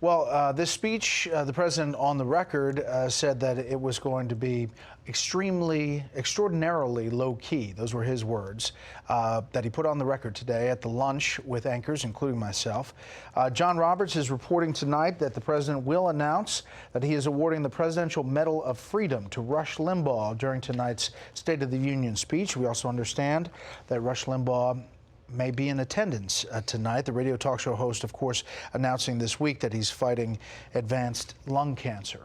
Well, this speech, the president on the record said that it was going to be extraordinarily low-key. Those were his words that he put on the record today at the lunch with anchors, including myself. John Roberts is reporting tonight that the president will announce that he is awarding the Presidential Medal of Freedom to Rush Limbaugh during tonight's State of the Union speech. We also understand that Rush Limbaugh may be in attendance tonight. The radio talk show host, of course, announcing this week that he's fighting advanced lung cancer.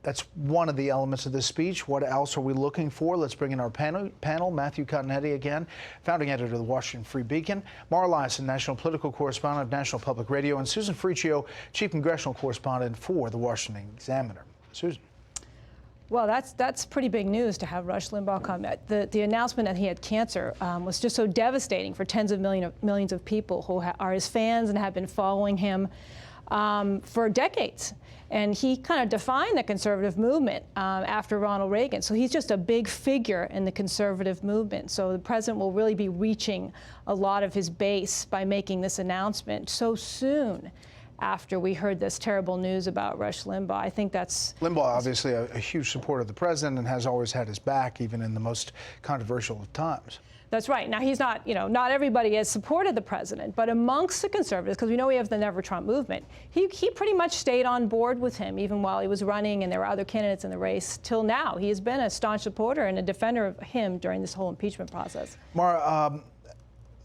That's one of the elements of this speech. What else are we looking for? Let's bring in our panel. Matthew Cottonetti again, founding editor of the Washington Free Beacon, Mara Liasson, national political correspondent of National Public Radio, and Susan Friccio, chief congressional correspondent for the Washington Examiner. Susan. Well, that's pretty big news to have Rush Limbaugh come. The announcement that he had cancer was just so devastating for tens of millions of people who are his fans and have been following him for decades. And he kind of defined the conservative movement after Ronald Reagan. So he's just a big figure in the conservative movement. So the president will really be reaching a lot of his base by making this announcement so soon after we heard this terrible news about Rush Limbaugh. I think that's... Limbaugh, obviously a huge supporter of the president and has always had his back, even in the most controversial of times. That's right. Now, he's not, not everybody has supported the president, but amongst the conservatives, because we know we have the Never Trump movement, he pretty much stayed on board with him, even while he was running and there were other candidates in the race till now. He has been a staunch supporter and a defender of him during this whole impeachment process. Mara,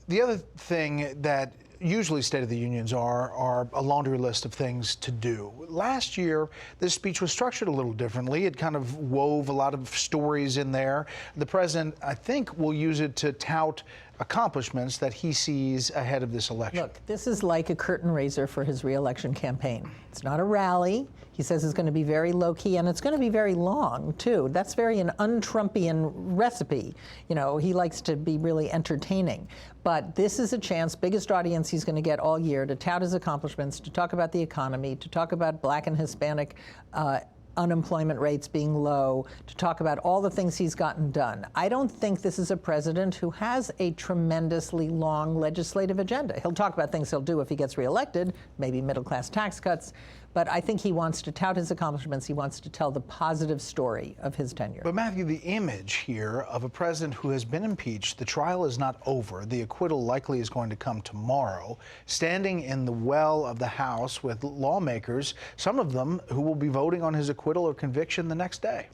the other thing that usually State of the Unions are a laundry list of things to do. Last year, this speech was structured a little differently. It kind of wove a lot of stories in there. The president, I think, will use it to tout accomplishments that he sees ahead of this election. Look, this is like a curtain raiser for his re-election campaign. It's not a rally. He says it's going to be very low-key, and it's going to be very long, too. That's very an un-Trumpian recipe. He likes to be really entertaining. But this is a chance, biggest audience he's going to get all year, to tout his accomplishments, to talk about the economy, to talk about Black and Hispanic unemployment rates being low, to talk about all the things he's gotten done. I don't think this is a president who has a tremendously long legislative agenda. He'll talk about things he'll do if he gets reelected, maybe middle-class tax cuts, but I think he wants to tout his accomplishments. He wants to tell the positive story of his tenure. But Matthew, the image here of a president who has been impeached, the trial is not over. The acquittal likely is going to come tomorrow, standing in the well of the House with lawmakers, some of them who will be voting on his acquittal or conviction the next day.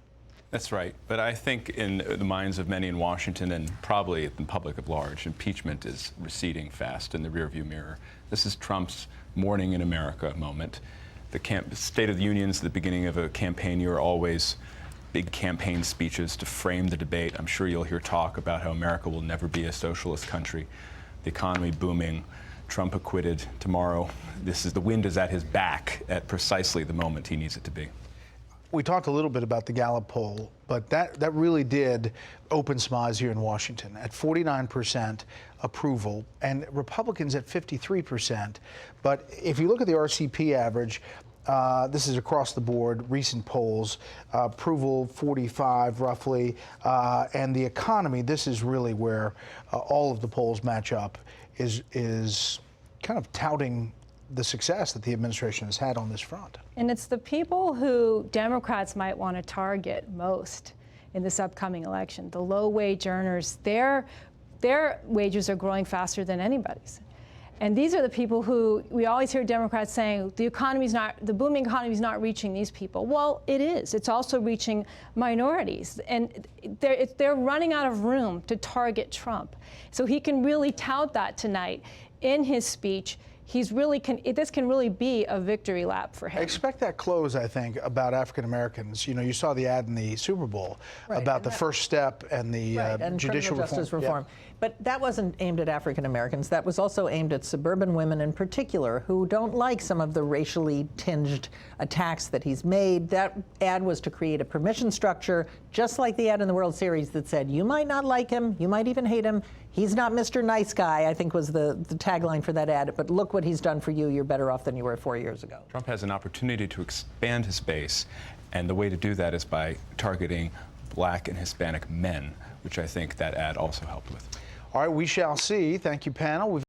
That's right. But I think in the minds of many in Washington and probably in the public at large, impeachment is receding fast in the rearview mirror. This is Trump's Morning in America moment. The State of the Union is the beginning of a campaign year, always big campaign speeches to frame the debate. I'm sure you'll hear talk about how America will never be a socialist country, the economy booming, Trump acquitted tomorrow. The wind is at his back at precisely the moment he needs it to be. We talked a little bit about the Gallup poll, but that really did open some eyes here in Washington at 49% approval and Republicans at 53%. But if you look at the RCP average, this is across the board, recent polls, approval 45 roughly, and the economy, this is really where all of the polls match up, is kind of touting the success that the administration has had on this front. And it's the people who Democrats might want to target most in this upcoming election. The low-wage earners, their wages are growing faster than anybody's. And these are the people who we always hear Democrats saying the booming economy is not reaching these people. Well, it is. It's also reaching minorities. And they're running out of room to target Trump. So he can really tout that tonight in his speech. This can really be a victory lap for him. I expect that close, I think, about African Americans. You saw the ad in the Super Bowl about the first step and the and judicial justice reform. Yeah. But that wasn't aimed at African Americans. That was also aimed at suburban women in particular who don't like some of the racially tinged attacks that he's made. That ad was to create a permission structure, just like the ad in the World Series that said, you might not like him, you might even hate him. He's not Mr. Nice Guy, I think was the tagline for that ad. But look what he's done for you. You're better off than you were 4 years ago. Trump has an opportunity to expand his base, and the way to do that is by targeting Black and Hispanic men, which I think that ad also helped with. All right, we shall see. Thank you, panel.